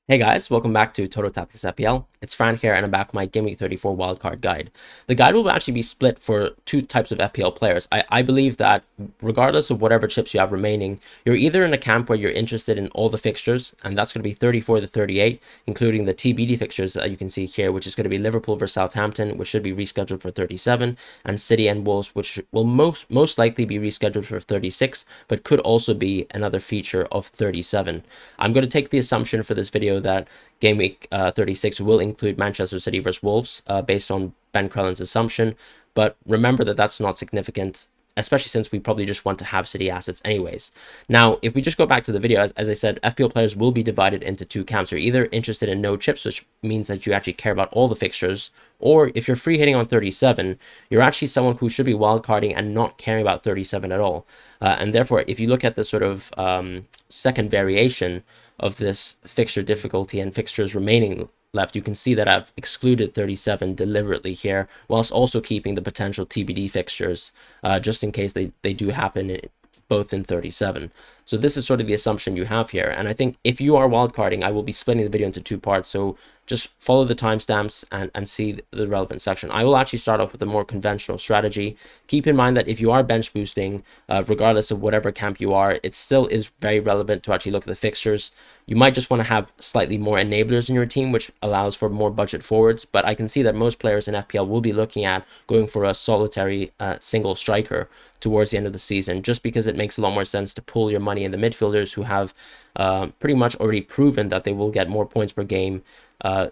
Hey guys, welcome back to Total Tactics FPL. It's Fran here, and I'm back with my Game Week 34 Wildcard guide. The guide will actually be split for two types of FPL players. I believe that regardless of whatever chips you have remaining, you're either in a camp where you're interested in all the fixtures, and that's going to be 34 to 38, including the TBD fixtures that you can see here, which is going to be Liverpool versus Southampton, which should be rescheduled for 37, and City and Wolves, which will most likely be rescheduled for 36, but could also be another feature of 37. I'm going to take the assumption for this video that Game Week 36 will include Manchester City versus Wolves based on Ben Crellin's assumption. But remember that that's not significant, especially since we probably just want to have City assets anyways. Now, if we just go back to the video, as I said, FPL players will be divided into two camps. You're either interested in no chips, which means that you actually care about all the fixtures, or if you're free hitting on 37, you're actually someone who should be wildcarding and not caring about 37 at all. And therefore, if you look at the sort of second variation of this fixture difficulty and fixtures remaining left, you can see that I've excluded 37 deliberately here, whilst also keeping the potential TBD fixtures just in case they do happen both in 37. So this is sort of the assumption you have here. And I think if you are wildcarding, I will be splitting the video into two parts. So just follow the timestamps and see the relevant section. I will actually start off with a more conventional strategy. Keep in mind that if you are bench boosting, regardless of whatever camp you are, it still is very relevant to actually look at the fixtures. You might just want to have slightly more enablers in your team, which allows for more budget forwards. But I can see that most players in FPL will be looking at going for a solitary single striker towards the end of the season, just because it makes a lot more sense to pull your money in the midfielders who have pretty much already proven that they will get more points per game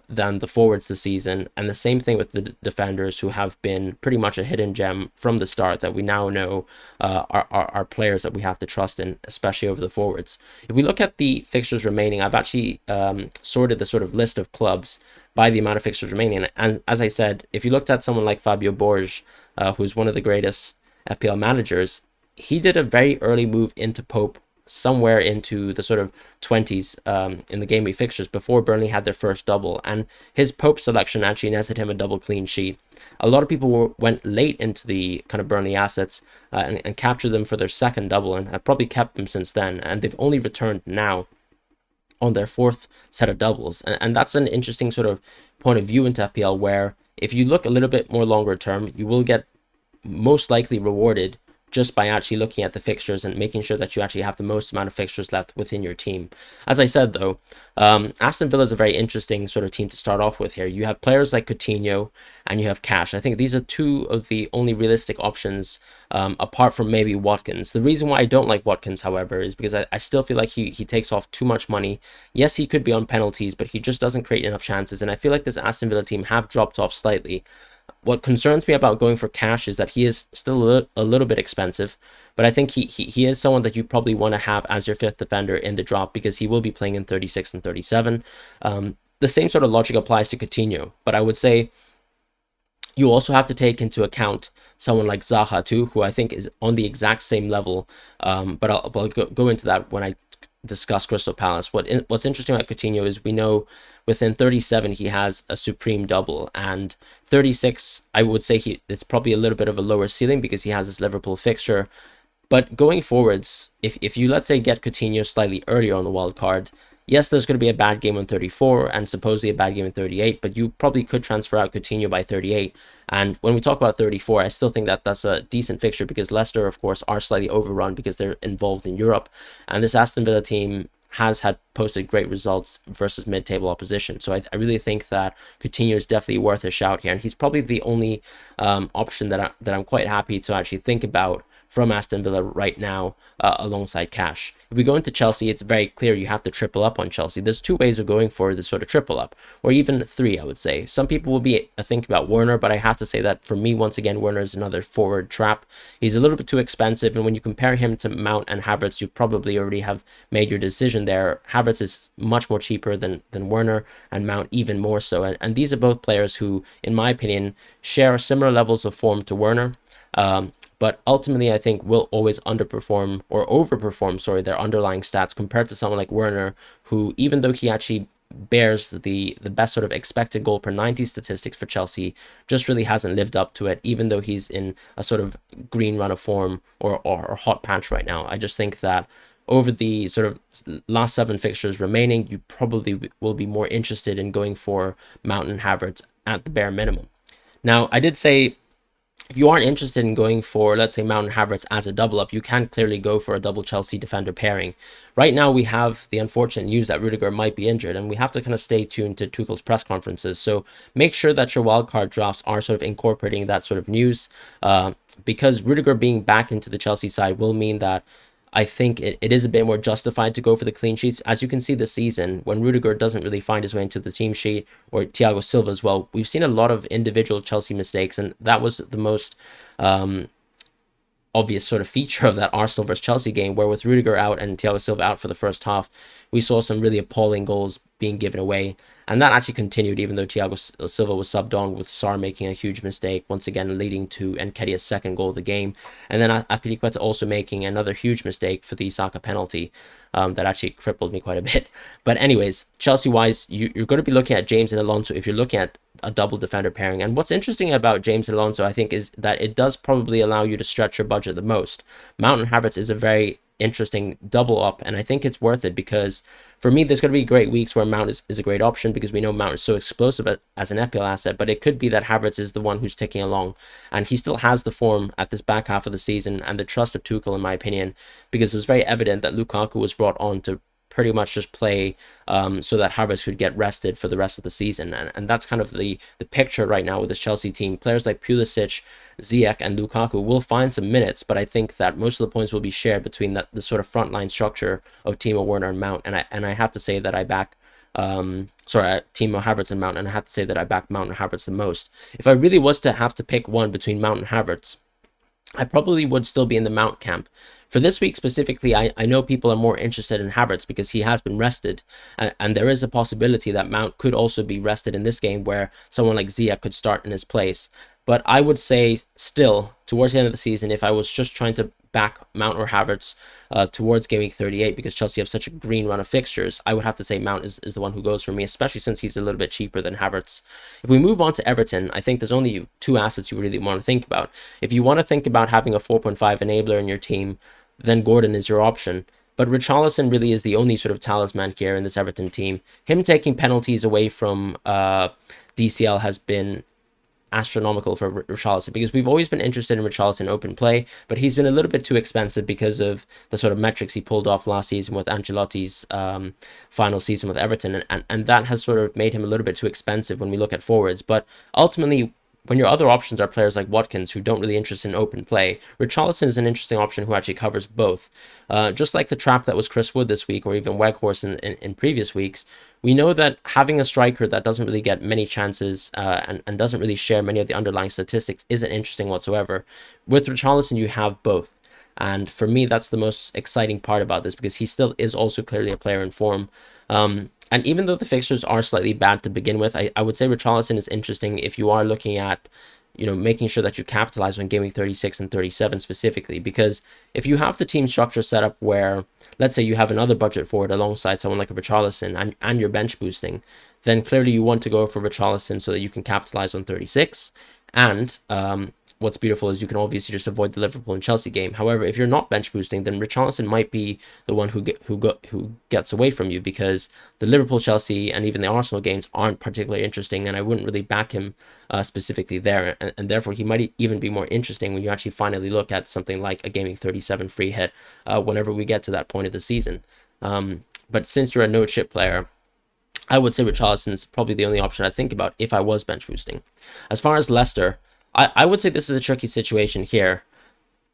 than the forwards this season. And the same thing with the defenders, who have been pretty much a hidden gem from the start that we now know are players that we have to trust in, especially over the forwards. If we look at the fixtures remaining, I've actually sorted the sort of list of clubs by the amount of fixtures remaining. And as I said, if you looked at someone like Fabio Borges, who's one of the greatest FPL managers, he did a very early move into Pope somewhere into the sort of 20s in the game week fixtures before Burnley had their first double, and his Pope selection actually netted him a double clean sheet. A lot of people went late into the kind of Burnley assets and captured them for their second double, and have probably kept them since then, and they've only returned now on their fourth set of doubles. And that's an interesting sort of point of view into FPL, where if you look a little bit more longer term, you will get most likely rewarded just by actually looking at the fixtures and making sure that you actually have the most amount of fixtures left within your team. As I said, though, Aston Villa is a very interesting sort of team to start off with here. You have players like Coutinho and you have Cash. I think these are two of the only realistic options apart from maybe Watkins. The reason why I don't like Watkins, however, is because I still feel like he takes off too much money. Yes, he could be on penalties, but he just doesn't create enough chances. And I feel like this Aston Villa team have dropped off slightly. What concerns me about going for Cash is that he is still a little bit expensive, but I think he is someone that you probably want to have as your fifth defender in the drop, because he will be playing in 36 and 37. The same sort of logic applies to Coutinho, but I would say you also have to take into account someone like Zaha too, who I think is on the exact same level, but I'll go into that when I discuss Crystal Palace. What's interesting about Coutinho is we know within 37 he has a supreme double, and 36 I would say it's probably a little bit of a lower ceiling because he has this Liverpool fixture. But going forwards, if you, let's say, get Coutinho slightly earlier on the wild card, yes, there's going to be a bad game on 34 and supposedly a bad game in 38, but you probably could transfer out Coutinho by 38. And when we talk about 34, I still think that that's a decent fixture, because Leicester, of course, are slightly overrun because they're involved in Europe. And this Aston Villa team has had posted great results versus mid-table opposition. So I really think that Coutinho is definitely worth a shout here. And he's probably the only option that I'm quite happy to actually think about from Aston Villa right now, alongside Cash. If we go into Chelsea, it's very clear you have to triple up on Chelsea. There's two ways of going for this sort of triple up, or even three, I would say. Some people will be thinking about Werner, but I have to say that for me, once again, Werner is another forward trap. He's a little bit too expensive, and when you compare him to Mount and Havertz, you probably already have made your decision there. Havertz is much more cheaper than Werner, and Mount even more so. And these are both players who, in my opinion, share similar levels of form to Werner. But ultimately, I think will always underperform or overperform, sorry, their underlying stats compared to someone like Werner, who, even though he actually bears the best sort of expected goal per 90 statistics for Chelsea, just really hasn't lived up to it, even though he's in a sort of green run of form or hot patch right now. I just think that over the sort of last 7 fixtures remaining, you probably will be more interested in going for Mount and Havertz at the bare minimum. Now, I did say if you aren't interested in going for, let's say, Mount and Havertz as a double up, you can clearly go for a double Chelsea defender pairing. Right now, we have the unfortunate news that Rudiger might be injured, and we have to kind of stay tuned to Tuchel's press conferences. So make sure that your wildcard drafts are sort of incorporating that sort of news, because Rudiger being back into the Chelsea side will mean that I think it is a bit more justified to go for the clean sheets. As you can see this season, when Rudiger doesn't really find his way into the team sheet, or Thiago Silva as well, we've seen a lot of individual Chelsea mistakes, and that was the most obvious sort of feature of that Arsenal versus Chelsea game, where with Rudiger out and Thiago Silva out for the first half, we saw some really appalling goals being given away. And that actually continued even though Thiago Silva was subbed on, with Sarr making a huge mistake, once again leading to Nketiah's second goal of the game. And then Azpilicueta also making another huge mistake for the Saka penalty that actually crippled me quite a bit. But anyways, Chelsea-wise, you're going to be looking at James and Alonso if you're looking at a double defender pairing. And what's interesting about James and Alonso, I think, is that it does probably allow you to stretch your budget the most. Mount and Havertz is a very interesting double up, and I think it's worth it because for me there's going to be great weeks where Mount is a great option because we know Mount is so explosive as an FPL asset, but it could be that Havertz is the one who's ticking along, and he still has the form at this back half of the season and the trust of Tuchel, in my opinion, because it was very evident that Lukaku was brought on to pretty much just play so that Havertz could get rested for the rest of the season. And that's kind of the picture right now with this Chelsea team. Players like Pulisic, Ziyech, and Lukaku will find some minutes, but I think that most of the points will be shared between the sort of frontline structure of Timo Werner and Mount. And I have to say that I back Timo Havertz and Mount, and I have to say that I back Mount and Havertz the most. If I really was to have to pick one between Mount and Havertz, I probably would still be in the Mount camp. For this week specifically, I know people are more interested in Havertz because he has been rested, and there is a possibility that Mount could also be rested in this game where someone like Ziyech could start in his place. But I would say still, towards the end of the season, if I was just trying to back Mount or Havertz towards Game Week 38, because Chelsea have such a green run of fixtures, I would have to say Mount is the one who goes for me, especially since he's a little bit cheaper than Havertz. If we move on to Everton, I think there's only 2 assets you really want to think about. If you want to think about having a 4.5 enabler in your team, then Gordon is your option. But Richarlison really is the only sort of talisman here in this Everton team. Him taking penalties away from DCL has been astronomical for Richarlison, because we've always been interested in Richarlison open play, but he's been a little bit too expensive because of the sort of metrics he pulled off last season with Ancelotti's final season with Everton, and that has sort of made him a little bit too expensive when we look at forwards. But ultimately, when your other options are players like Watkins, who don't really interest in open play, Richarlison is an interesting option who actually covers both. Just like the trap that was Chris Wood this week, or even Weghorst in previous weeks, we know that having a striker that doesn't really get many chances and doesn't really share many of the underlying statistics isn't interesting whatsoever. With Richarlison, you have both. And for me, that's the most exciting part about this, because he still is also clearly a player in form. And even though the fixtures are slightly bad to begin with, I would say Richarlison is interesting if you are looking at, making sure that you capitalize on Game Week 36 and 37 specifically. Because if you have the team structure set up where, let's say you have another budget forward alongside someone like a Richarlison and you're bench boosting, then clearly you want to go for Richarlison so that you can capitalize on 36. And what's beautiful is you can obviously just avoid the Liverpool and Chelsea game. However, if you're not bench boosting, then Richarlison might be the one who gets away from you, because the Liverpool, Chelsea, and even the Arsenal games aren't particularly interesting, and I wouldn't really back him specifically there. And therefore, he might even be more interesting when you actually finally look at something like a Game Week 37 free hit whenever we get to that point of the season. But since you're a no chip player, I would say Richarlison is probably the only option I'd think about if I was bench boosting. As far as Leicester, I would say this is a tricky situation here.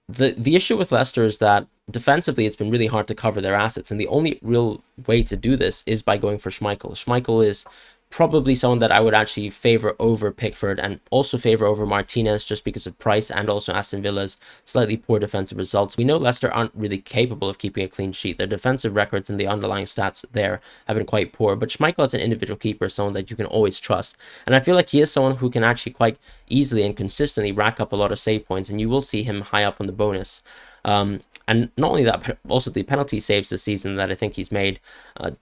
The issue with Leicester is that defensively it's been really hard to cover their assets, and the only real way to do this is by going for Schmeichel. Schmeichel is probably someone that I would actually favor over Pickford, and also favor over Martinez, just because of price and also Aston Villa's slightly poor defensive results. We know Leicester aren't really capable of keeping a clean sheet. Their defensive records and the underlying stats there have been quite poor, but Schmeichel as an individual keeper is someone that you can always trust, and I feel like he is someone who can actually quite easily and consistently rack up a lot of save points, and you will see him high up on the bonus. And not only that, but also the penalty saves this season that I think he's made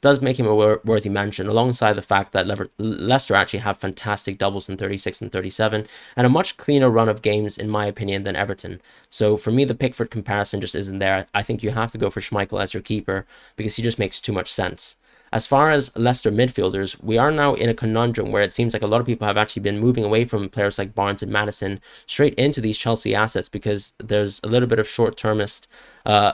does make him a worthy mention, alongside the fact that Leicester actually have fantastic doubles in 36 and 37, and a much cleaner run of games, in my opinion, than Everton. So for me, the Pickford comparison just isn't there. I think you have to go for Schmeichel as your keeper because he just makes too much sense. As far as Leicester midfielders, we are now in a conundrum where it seems like a lot of people have actually been moving away from players like Barnes and Maddison straight into these Chelsea assets because there's a little bit of short-termist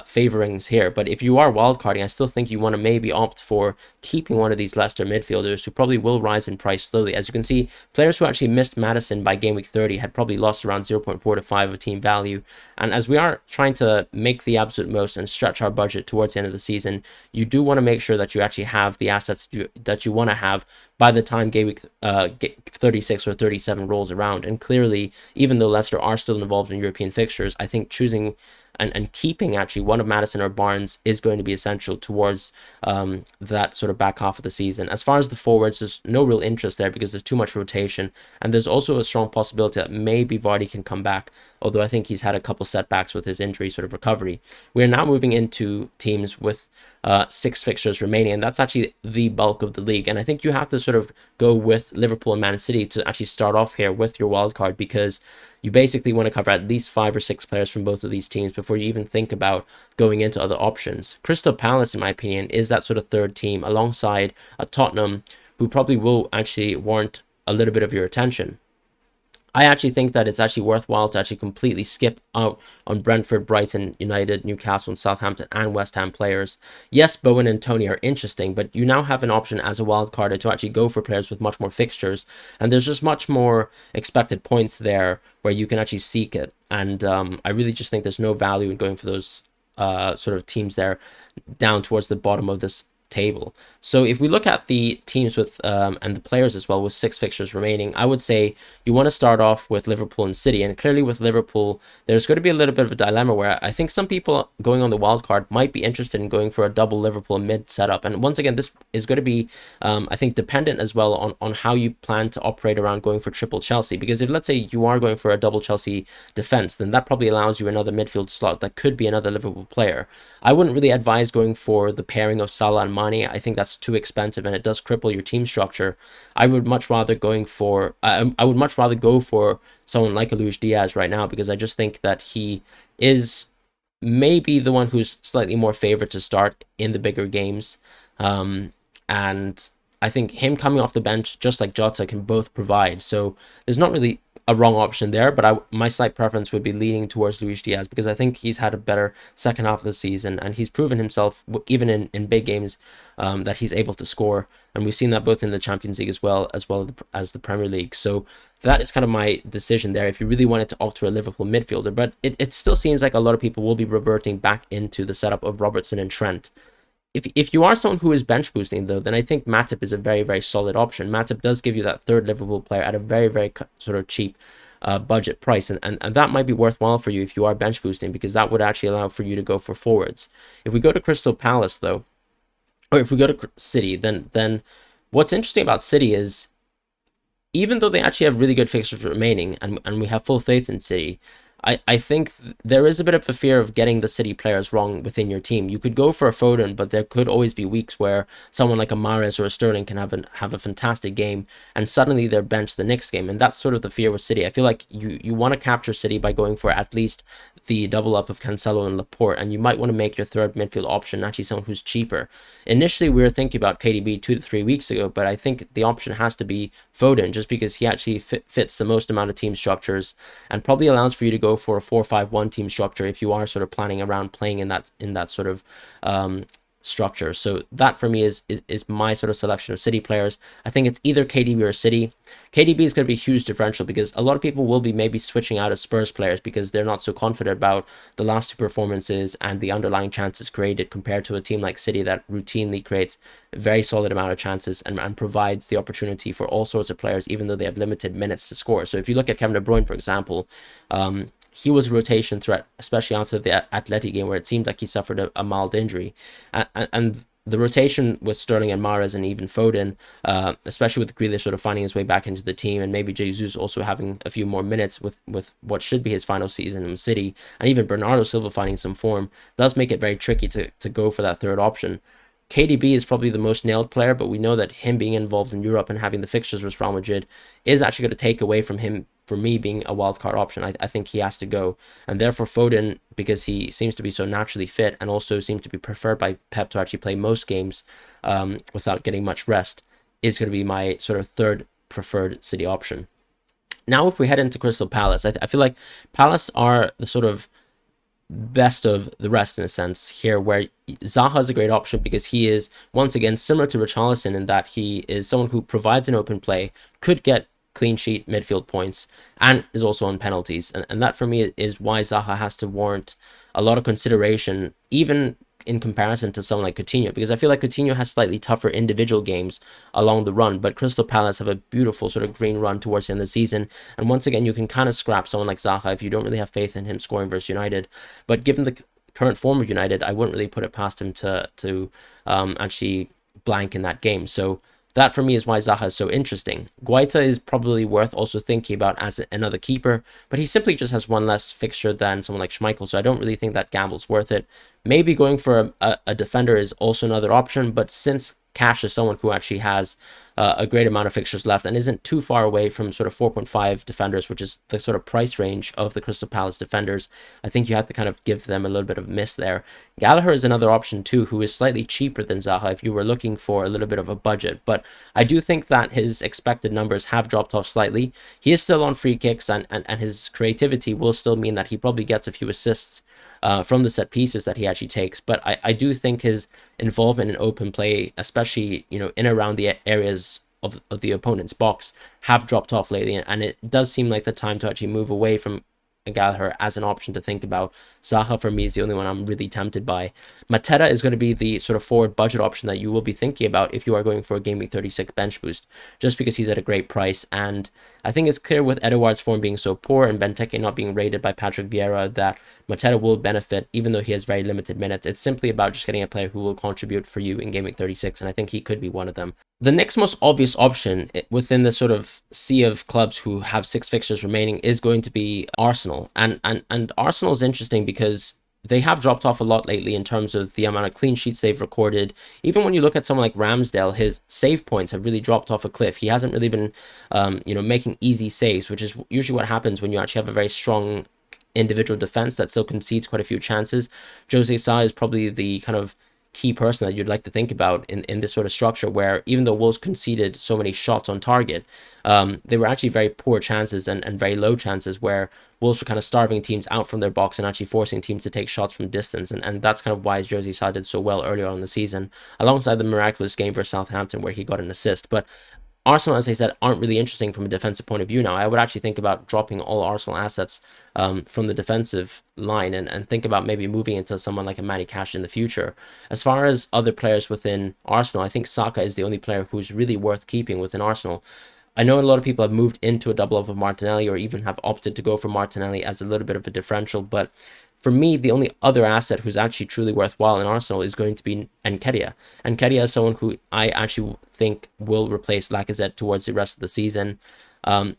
favorings here. But if you are wildcarding, I still think you want to maybe opt for keeping one of these Leicester midfielders who probably will rise in price slowly. As you can see, players who actually missed Maddison by game week 30 had probably lost around 0.4 to 5 of team value. And as we are trying to make the absolute most and stretch our budget towards the end of the season, you do want to make sure that you actually have the assets that you want to have by the time game week 36 or 37 rolls around. And clearly, even though Leicester are still involved in European fixtures, I think choosing and keeping actually one of Maddison or Barnes is going to be essential towards that sort of back half of the season. As far as the forwards, there's no real interest there because there's too much rotation, and there's also a strong possibility that maybe Vardy can come back, although I think he's had a couple setbacks with his injury sort of recovery. We're now moving into teams with 6 fixtures remaining, and that's actually the bulk of the league. And I think you have to sort of go with Liverpool and Man City to actually start off here with your wild card, because you basically want to cover at least 5 or 6 players from both of these teams before you even think about going into other options. Crystal Palace, in my opinion, is that sort of third team alongside a Tottenham who probably will actually warrant a little bit of your attention. I actually think that it's actually worthwhile to actually completely skip out on Brentford, Brighton, United, Newcastle, and Southampton, and West Ham players. Yes, Bowen and Tony are interesting, but you now have an option as a wild card to actually go for players with much more fixtures, and there's just much more expected points there where you can actually seek it. And I really just think there's no value in going for those sort of teams there down towards the bottom of this table. So if we look at the teams with and the players as well with 6 fixtures remaining, I would say you want to start off with Liverpool and City. And clearly with Liverpool, there's going to be a little bit of a dilemma where I think some people going on the wild card might be interested in going for a double Liverpool mid setup. And once again, this is going to be I think dependent as well on how you plan to operate around going for triple Chelsea. Because if, let's say, you are going for a double Chelsea defense, then that probably allows you another midfield slot that could be another Liverpool player. I wouldn't really advise going for the pairing of Salah and Mane. I think that's too expensive and it does cripple your team structure. I would much rather go for someone like a Luis Diaz right now, because I just think that he is maybe the one who's slightly more favored to start in the bigger games. And I think him coming off the bench, just like Jota, can both provide. So there's not really a wrong option there, but my slight preference would be leaning towards Luis Diaz, because I think he's had a better second half of the season, and he's proven himself, even in big games, that he's able to score. And we've seen that both in the Champions League as well as the Premier League. So that is kind of my decision there if you really wanted to opt for a Liverpool midfielder. But it still seems like a lot of people will be reverting back into the setup of Robertson and Trent. If you are someone who is bench boosting, though, then I think Matip is a very, very solid option. Matip does give you that third Liverpool player at a very, very sort of cheap budget price. And that might be worthwhile for you if you are bench boosting, because that would actually allow for you to go for forwards. If we go to Crystal Palace, though, or if we go to City, then what's interesting about City is, even though they actually have really good fixtures remaining, and we have full faith in City, I think there is a bit of a fear of getting the City players wrong within your team. You could go for a Foden, but there could always be weeks where someone like a Mahrez or a Sterling can have a fantastic game, and suddenly they're benched the next game. And that's sort of the fear with City. I feel like you want to capture City by going for at least the double up of Cancelo and Laporte, and you might want to make your third midfield option actually someone who's cheaper. Initially, we were thinking about KDB 2 to 3 weeks ago, but I think the option has to be Foden, just because he actually fits the most amount of team structures and probably allows for you to go for a 4-5-1 team structure if you are sort of planning around playing in that sort of structure. So that for me is my sort of selection of City players. I think it's either KDB or City. KDB is going to be a huge differential because a lot of people will be maybe switching out of Spurs players because they're not so confident about the last 2 performances and the underlying chances created, compared to a team like City that routinely creates a very solid amount of chances and provides the opportunity for all sorts of players, even though they have limited minutes to score. So if you look at Kevin De Bruyne, for example, he was a rotation threat, especially after the Atleti game where it seemed like he suffered a mild injury. And the rotation with Sterling and Mahrez and even Foden, especially with Grealish sort of finding his way back into the team, and maybe Jesus also having a few more minutes with what should be his final season in City, and even Bernardo Silva finding some form, does make it very tricky to go for that third option. KDB is probably the most nailed player, but we know that him being involved in Europe and having the fixtures with Real Madrid is actually going to take away from him, for me, being a wildcard option. I think he has to go. And therefore Foden, because he seems to be so naturally fit and also seems to be preferred by Pep to actually play most games without getting much rest, is going to be my sort of third preferred City option. Now, if we head into Crystal Palace, I feel like Palace are the sort of best of the rest in a sense here, where Zaha is a great option because he is once again similar to Richarlison in that he is someone who provides an open play, could get clean sheet midfield points, and is also on penalties, and that for me is why Zaha has to warrant a lot of consideration, even in comparison to someone like Coutinho, because I feel like Coutinho has slightly tougher individual games along the run, but Crystal Palace have a beautiful sort of green run towards the end of the season, and once again you can kind of scrap someone like Zaha if you don't really have faith in him scoring versus United. But given the current form of United, I wouldn't really put it past him to actually blank in that game. So that for me is why Zaha is so interesting. Guaita is probably worth also thinking about as another keeper, but he simply just has one less fixture than someone like Schmeichel, so I don't really think that gamble's worth it. Maybe going for a defender is also another option, but since Cash is someone who actually has a great amount of fixtures left and isn't too far away from sort of 4.5 defenders, which is the sort of price range of the Crystal Palace defenders, I think you have to kind of give them a little bit of a miss there. Gallagher is another option too, who is slightly cheaper than Zaha if you were looking for a little bit of a budget, but I do think that his expected numbers have dropped off slightly. He is still on free kicks, and his creativity will still mean that he probably gets a few assists from the set pieces that he actually takes, but I do think his involvement in open play, especially in and around the areas of the opponent's box, have dropped off lately, and it does seem like the time to actually move away from Gallagher as an option to think about. Zaha for me is the only one I'm really tempted by. Mateta is going to be the sort of forward budget option that you will be thinking about if you are going for a Game Week 36 bench boost, just because he's at a great price, and I think it's clear with Edouard's form being so poor and Benteke not being rated by Patrick Vieira that Mateta will benefit even though he has very limited minutes. It's simply about just getting a player who will contribute for you in Game Week 36, and I think he could be one of them. The next most obvious option within the sort of sea of clubs who have 6 fixtures remaining is going to be Arsenal. And Arsenal is interesting because they have dropped off a lot lately in terms of the amount of clean sheets they've recorded. Even when you look at someone like Ramsdale, his save points have really dropped off a cliff. He hasn't really been, making easy saves, which is usually what happens when you actually have a very strong individual defense that still concedes quite a few chances. Jose Sa is probably the kind of key person that you'd like to think about in this sort of structure, where even though Wolves conceded so many shots on target, they were actually very poor chances and very low chances, where Wolves were kind of starving teams out from their box and actually forcing teams to take shots from distance, and that's kind of why Jose Sa did so well earlier on in the season, alongside the miraculous game versus Southampton where he got an assist. But Arsenal, as I said, aren't really interesting from a defensive point of view now. I would actually think about dropping all Arsenal assets from the defensive line and think about maybe moving into someone like a Matty Cash in the future. As far as other players within Arsenal, I think Saka is the only player who's really worth keeping within Arsenal. I know a lot of people have moved into a double up of Martinelli or even have opted to go for Martinelli as a little bit of a differential, but for me, the only other asset who's actually truly worthwhile in Arsenal is going to be Nketiah. Nketiah is someone who I actually think will replace Lacazette towards the rest of the season,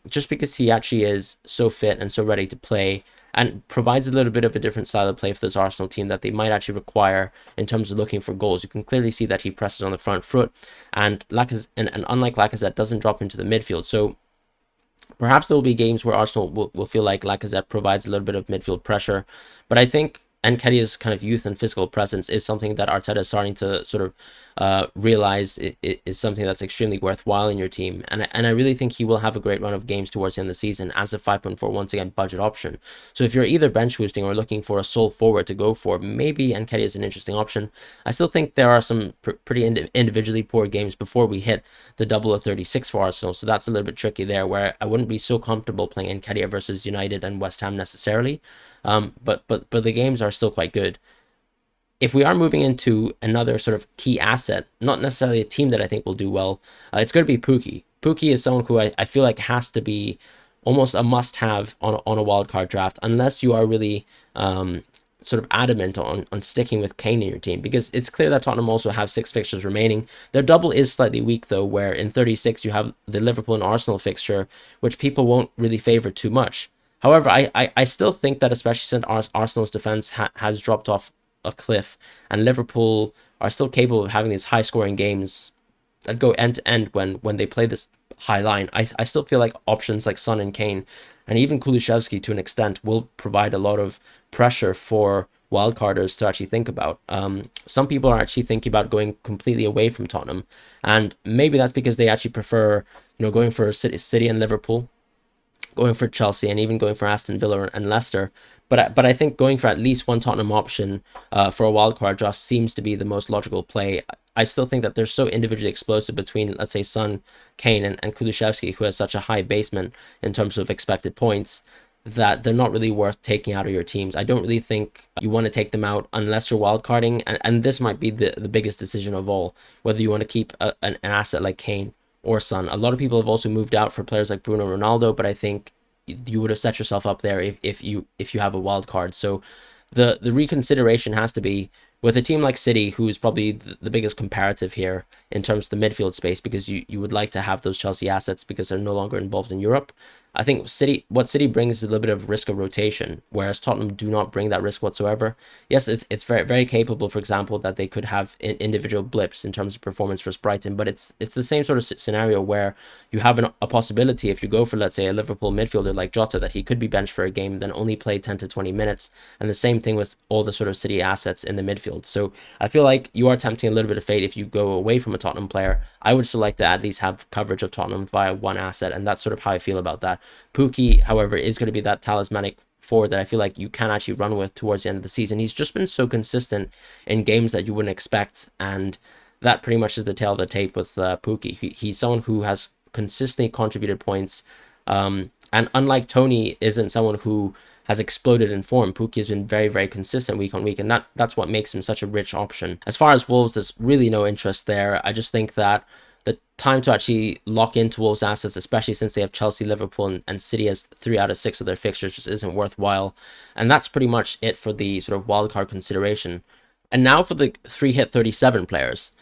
just because he actually is so fit and so ready to play and provides a little bit of a different style of play for this Arsenal team that they might actually require in terms of looking for goals. You can clearly see that he presses on the front foot, and unlike Lacazette, doesn't drop into the midfield. So perhaps there will be games where Arsenal will feel like Lacazette provides a little bit of midfield pressure, but I think Nketiah's kind of youth and physical presence is something that Arteta is starting to sort of realize is something that's extremely worthwhile in your team. And I really think he will have a great run of games towards the end of the season as a 5.4, once again, budget option. So if you're either bench boosting or looking for a sole forward to go for, maybe Nketiah is an interesting option. I still think there are some pretty individually poor games before we hit the double of 36 for Arsenal. So that's a little bit tricky there, where I wouldn't be so comfortable playing Nketiah versus United and West Ham necessarily. But the games are still quite good. If we are moving into another sort of key asset, not necessarily a team that I think will do well, it's going to be Pukki. Pukki is someone who I feel like has to be almost a must-have on a wildcard draft, unless you are really sort of adamant on sticking with Kane in your team, because it's clear that Tottenham also have 6 fixtures remaining. Their double is slightly weak though, where in 36 you have the Liverpool and Arsenal fixture, which people won't really favor too much. However, I still think that, especially since Arsenal's defense has dropped off a cliff, and Liverpool are still capable of having these high scoring games that go end to end when they play this high line, I still feel like options like Son and Kane, and even Kulusevski to an extent, will provide a lot of pressure for wildcarders to actually think about. Some people are actually thinking about going completely away from Tottenham, and maybe that's because they actually prefer, going for City and Liverpool, going for Chelsea, and even going for Aston Villa and Leicester. But I think going for at least one Tottenham option for a wildcard draft seems to be the most logical play. I still think that they're so individually explosive between, let's say, Son, Kane, and Kulusevski, who has such a high basement in terms of expected points, that they're not really worth taking out of your teams. I don't really think you want to take them out unless you're wildcarding, and this might be the biggest decision of all, whether you want to keep an asset like Kane or Son. A lot of people have also moved out for players like Bruno Ronaldo, but I think you would have set yourself up there if you have a wild card. So the reconsideration has to be with a team like City, who's probably the biggest comparative here in terms of the midfield space, because you would like to have those Chelsea assets because they're no longer involved in Europe. I think what City brings is a little bit of risk of rotation, whereas Tottenham do not bring that risk whatsoever. Yes, it's very, very capable, for example, that they could have individual blips in terms of performance for Brighton, but it's the same sort of scenario where you have a possibility, if you go for, let's say, a Liverpool midfielder like Jota, that he could be benched for a game, then only play 10 to 20 minutes, and the same thing with all the sort of City assets in the midfield. So I feel like you are tempting a little bit of fate if you go away from a Tottenham player. I would still like to at least have coverage of Tottenham via one asset, and that's sort of how I feel about that. Pukki, however, is going to be that talismanic forward that I feel like you can actually run with towards the end of the season. He's just been so consistent in games that you wouldn't expect, and that pretty much is the tail of the tape with Pukki. He's someone who has consistently contributed points, and unlike Tony, isn't someone who has exploded in form. Pukki has been very, very consistent week on week, and that's what makes him such a rich option. As far as Wolves, there's really no interest there. I just think that the time to actually lock into Wolves assets, especially since they have Chelsea, Liverpool, and City as 3 out of 6 of their fixtures, just isn't worthwhile. And that's pretty much it for the sort of wildcard consideration. And now for the 3-hit 37 players.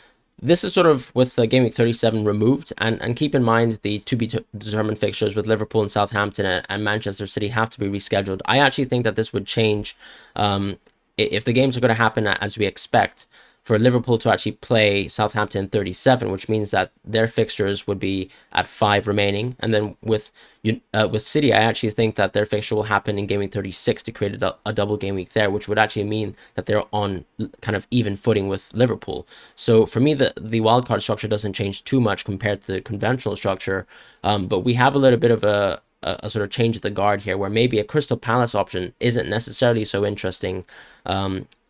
This is sort of with Game Week 37 removed, and keep in mind the to-be-determined fixtures with Liverpool and Southampton and Manchester City have to be rescheduled. I actually think that this would change if the games are going to happen as we expect, for Liverpool to actually play Southampton 37, which means that their fixtures would be at 5 remaining. And then with City, I actually think that their fixture will happen in Game Week 36 to create a double game week there, which would actually mean that they're on kind of even footing with Liverpool. So for me, the wildcard structure doesn't change too much compared to the conventional structure, but we have a little bit of a sort of change of the guard here, where maybe a Crystal Palace option isn't necessarily so interesting,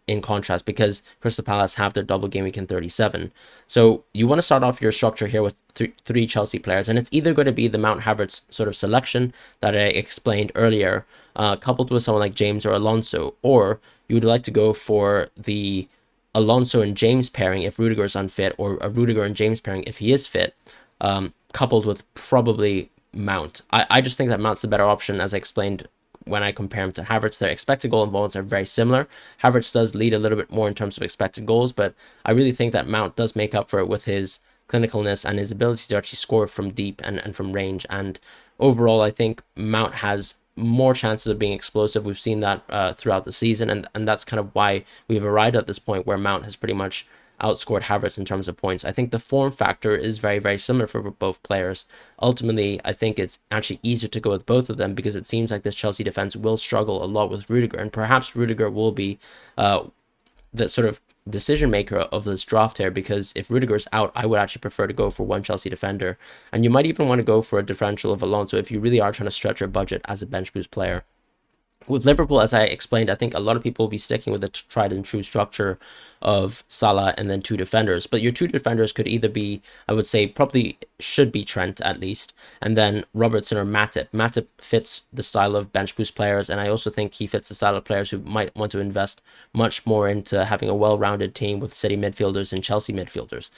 in contrast, because Crystal Palace have their double game week in 37. So you want to start off your structure here with three Chelsea players, and it's either going to be the Mount Havertz sort of selection that I explained earlier, coupled with someone like James or Alonso, or you would like to go for the Alonso and James pairing if Rudiger is unfit, or a Rudiger and James pairing if he is fit, coupled with probably Mount. I just think that Mount's the better option, as I explained when I compare him to Havertz. Their expected goal involvements are very similar. Havertz does lead a little bit more in terms of expected goals, but I really think that Mount does make up for it with his clinicalness and his ability to actually score from deep and from range. And overall, I think Mount has more chances of being explosive. We've seen that throughout the season, and that's kind of why we've arrived at this point where Mount has pretty much outscored Havertz in terms of points. I think the form factor is very, very similar for both players. Ultimately, I think it's actually easier to go with both of them, because it seems like this Chelsea defense will struggle a lot with Rudiger, and perhaps Rudiger will be the sort of decision maker of this draft here, because if Rudiger's out, I would actually prefer to go for one Chelsea defender, and you might even want to go for a differential of Alonso if you really are trying to stretch your budget as a bench boost player. With Liverpool, as I explained, I think a lot of people will be sticking with the tried and true structure of Salah and then 2 defenders. But your 2 defenders could either be, I would say, probably should be Trent at least, and then Robertson or Matip. Matip fits the style of bench boost players, and I also think he fits the style of players who might want to invest much more into having a well-rounded team with City midfielders and Chelsea midfielders.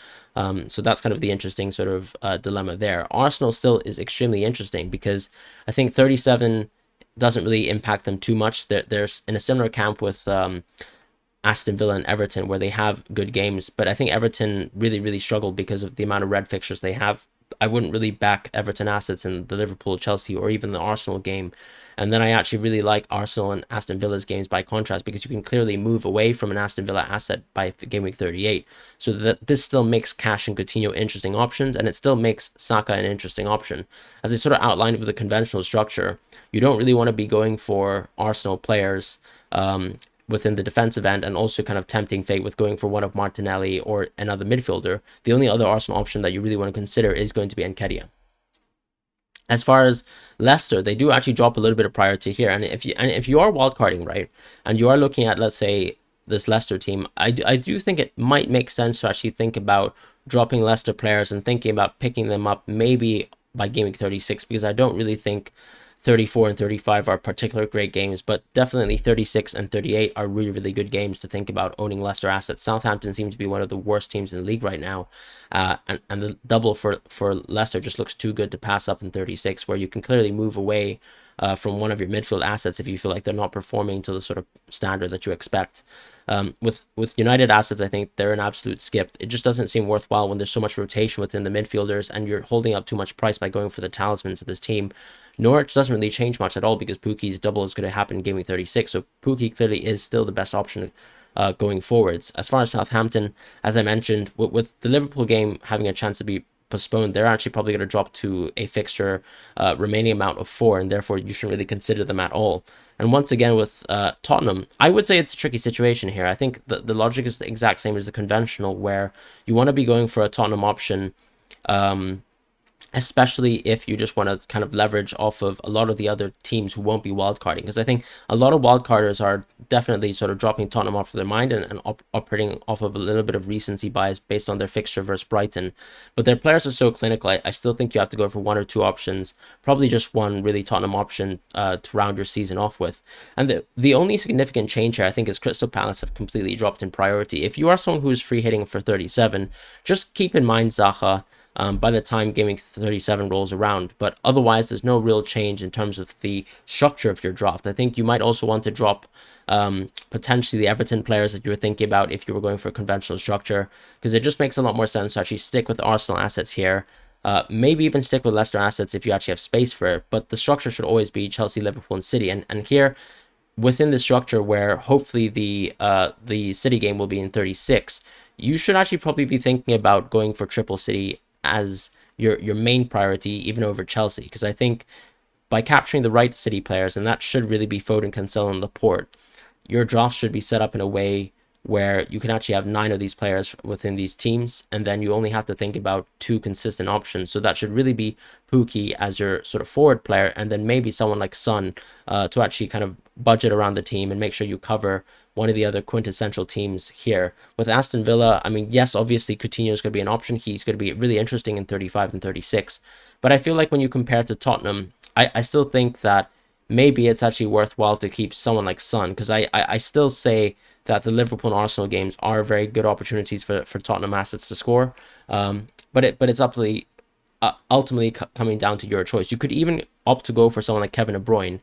So that's kind of the interesting sort of dilemma there. Arsenal still is extremely interesting, because I think 37 doesn't really impact them too much. They're in a similar camp with Aston Villa and Everton, where they have good games, but I think Everton really struggled because of the amount of red fixtures they have. I wouldn't really back Everton assets in the Liverpool, Chelsea, or even the Arsenal game. And then I actually really like Arsenal and Aston Villa's games by contrast, because you can clearly move away from an Aston Villa asset by game week 38. So that this still makes Cash and Coutinho interesting options, and it still makes Saka an interesting option. As I sort of outlined with the conventional structure, you don't really want to be going for Arsenal players within the defensive end, and also kind of tempting fate with going for one of Martinelli or another midfielder. The only other Arsenal option that you really want to consider is going to be Nketiah. As far as Leicester, they do actually drop a little bit of priority here, and if you are wildcarding, right, and you are looking at, let's say, this Leicester team, I do think it might make sense to actually think about dropping Leicester players and thinking about picking them up maybe by game week 36, because I don't really think 34 and 35 are particularly great games, but definitely 36 and 38 are really good games to think about owning Leicester assets. Southampton seems to be one of the worst teams in the league right now, and the double for Leicester just looks too good to pass up in 36, where you can clearly move away from one of your midfield assets if you feel like they're not performing to the sort of standard that you expect. With United assets, I think they're an absolute skip. It just doesn't seem worthwhile when there's so much rotation within the midfielders and you're holding up too much price by going for the talismans of this team. Norwich doesn't really change much at all, because Pookie's double is going to happen in game week 36, so Pookie clearly is still the best option going forwards. As far as Southampton, as I mentioned, with the Liverpool game having a chance to be postponed, they're actually probably going to drop to a fixture remaining amount of 4, and therefore you shouldn't really consider them at all. And once again with Tottenham, I would say it's a tricky situation here. I think the logic is the exact same as the conventional, where you want to be going for a Tottenham option, especially if you just want to kind of leverage off of a lot of the other teams who won't be wildcarding, because I think a lot of wildcarders are definitely sort of dropping Tottenham off of their mind and operating off of a little bit of recency bias based on their fixture versus Brighton. But their players are so clinical, I still think you have to go for one or two options, probably just one really Tottenham option to round your season off with. And the only significant change here, I think, is Crystal Palace have completely dropped in priority. If you are someone who's free hitting for 37, just keep in mind Zaha by the time game week 37 rolls around. But otherwise, there's no real change in terms of the structure of your draft. I think you might also want to drop potentially the Everton players that you were thinking about if you were going for a conventional structure, because it just makes a lot more sense to actually stick with Arsenal assets here. Maybe even stick with Leicester assets if you actually have space for it. But the structure should always be Chelsea, Liverpool, and City. And here, within the structure where hopefully the City game will be in 36, you should actually probably be thinking about going for triple City as your main priority, even over Chelsea, because I think by capturing the right City players, and that should really be Foden, Cancelo, and Laporte, your draft should be set up in a way where you can actually have 9 of these players within these teams, and then you only have to think about 2 consistent options. So that should really be Pookie as your sort of forward player, and then maybe someone like Son to actually kind of budget around the team and make sure you cover one of the other quintessential teams here. With Aston Villa, I mean, yes, obviously Coutinho is going to be an option. He's going to be really interesting in 35 and 36. But I feel like when you compare it to Tottenham, I still think that maybe it's actually worthwhile to keep someone like Son, because I still say that the Liverpool and Arsenal games are very good opportunities for Tottenham assets to score. But it's ultimately coming down to your choice. You could even opt to go for someone like Kevin De Bruyne,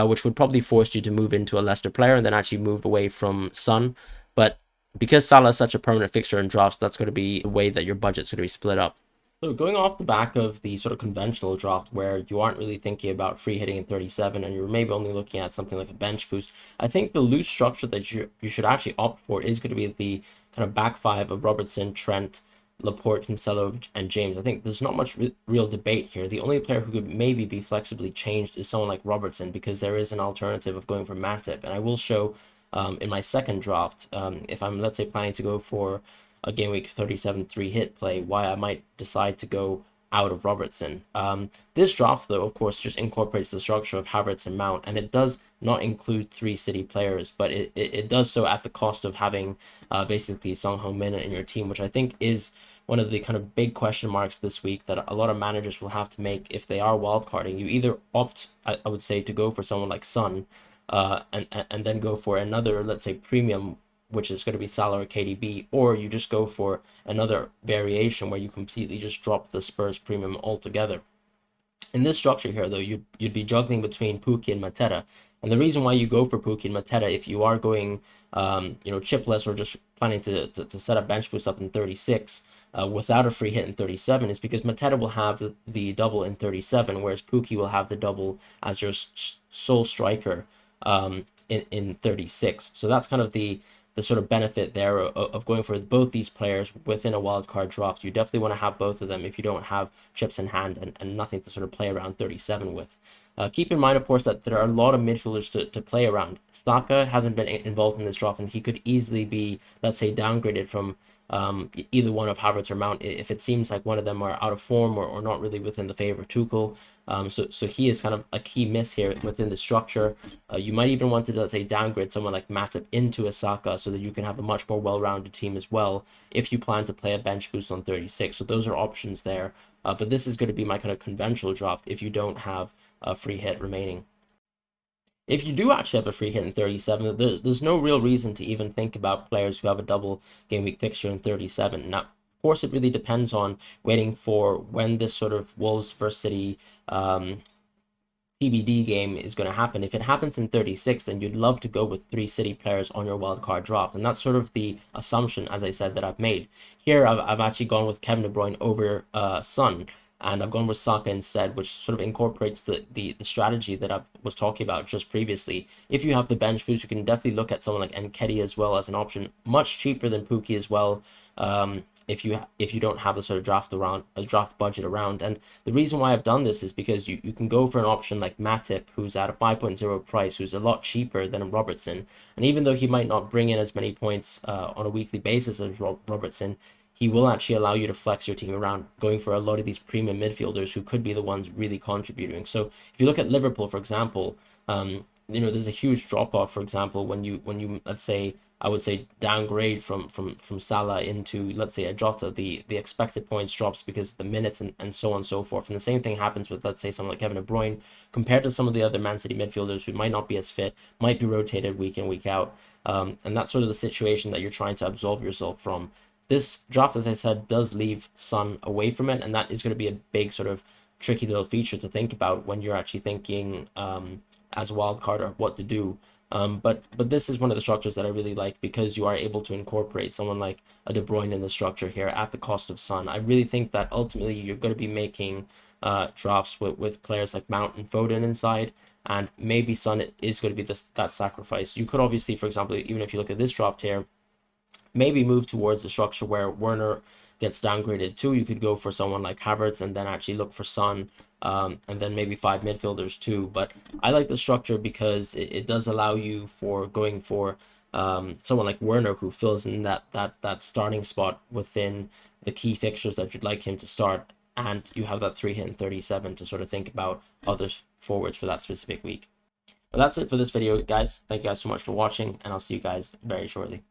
which would probably force you to move into a Leicester player and then actually move away from Son. But because Salah is such a permanent fixture in drafts, that's going to be the way that your budget's going to be split up. So going off the back of the sort of conventional draft where you aren't really thinking about free hitting in 37 and you're maybe only looking at something like a bench boost, I think the loose structure that you should actually opt for is going to be the kind of back 5 of Robertson, Trent, Laporte, Cancelo, and James. I think there's not much real debate here. The only player who could maybe be flexibly changed is someone like Robertson, because there is an alternative of going for Matip. And I will show in my second draft, if I'm, let's say, planning to go for a game week 37 3 hit play, why I might decide to go out of Robertson. This draft, though, of course, just incorporates the structure of Havertz and Mount, and it does not include 3 City players, but it does so at the cost of having basically Son Heung-min in your team, which I think is one of the kind of big question marks this week that a lot of managers will have to make if they are wildcarding. You either opt, I would say, to go for someone like Son, and then go for another, let's say, premium, which is going to be Salah or KDB, or you just go for another variation where you completely just drop the Spurs premium altogether. In this structure here, though, you'd be juggling between Pookie and Mateta. And the reason why you go for Pookie and Mateta, if you are going, chipless or just planning to set up bench boost up in 36 without a free hit in 37, is because Mateta will have the double in 37, whereas Pookie will have the double as your sole striker in 36. So that's kind of the sort of benefit there of going for both these players within a wildcard draft. You definitely want to have both of them if you don't have chips in hand and nothing to sort of play around 37 with. Keep in mind, of course, that there are a lot of midfielders to play around. Saka hasn't been involved in this draft, and he could easily be, let's say, downgraded from either one of Havertz or Mount if it seems like one of them are out of form or not really within the favor of Tuchel. So he is kind of a key miss here within the structure. You might even want to, let's say, downgrade someone like Matip into a Saka so that you can have a much more well-rounded team as well if you plan to play a bench boost on 36. So those are options there. But this is going to be my kind of conventional draft if you don't have a free hit remaining. If you do actually have a free hit in 37, there's no real reason to even think about players who have a double game week fixture in 37. Now, of course, it really depends on waiting for when this sort of Wolves versus City TBD game is going to happen. If it happens in 36, then you'd love to go with 3 City players on your wildcard draft. And that's sort of the assumption, as I said, that I've made. Here, I've actually gone with Kevin De Bruyne over Son. And I've gone with Saka instead, which sort of incorporates the strategy that I was talking about just previously. If you have the bench boost, you can definitely look at someone like Nketiah as well as an option, much cheaper than Pookie as well. If you don't have the sort of draft budget around. And the reason why I've done this is because you can go for an option like Matip, who's at a 5.0 price, who's a lot cheaper than Robertson. And even though he might not bring in as many points on a weekly basis as Robertson, he will actually allow you to flex your team around, going for a lot of these premium midfielders who could be the ones really contributing. So if you look at Liverpool, for example, there's a huge drop off, for example, when you let's say, I would say, downgrade from Salah into, let's say, a Jota, the expected points drops because of the minutes and so on and so forth. And the same thing happens with, let's say, someone like Kevin De Bruyne compared to some of the other Man City midfielders who might not be as fit, might be rotated week in, week out. And that's sort of the situation that you're trying to absolve yourself from. This draft, as I said, does leave Son away from it, and that is going to be a big sort of tricky little feature to think about when you're actually thinking as a wild card or what to do. But this is one of the structures that I really like because you are able to incorporate someone like a De Bruyne in the structure here at the cost of Son. I really think that ultimately you're going to be making drafts with players like Mount and Foden inside, and maybe Son is going to be that sacrifice. You could obviously, for example, even if you look at this draft here, maybe move towards the structure where Werner gets downgraded too. You could go for someone like Havertz and then actually look for Son, and then maybe 5 midfielders too. But I like the structure because it does allow you for going for someone like Werner who fills in that starting spot within the key fixtures that you'd like him to start, and you have that 3 hit and 37 to sort of think about other forwards for that specific week. But that's it for this video, guys. Thank you guys so much for watching, and I'll see you guys very shortly.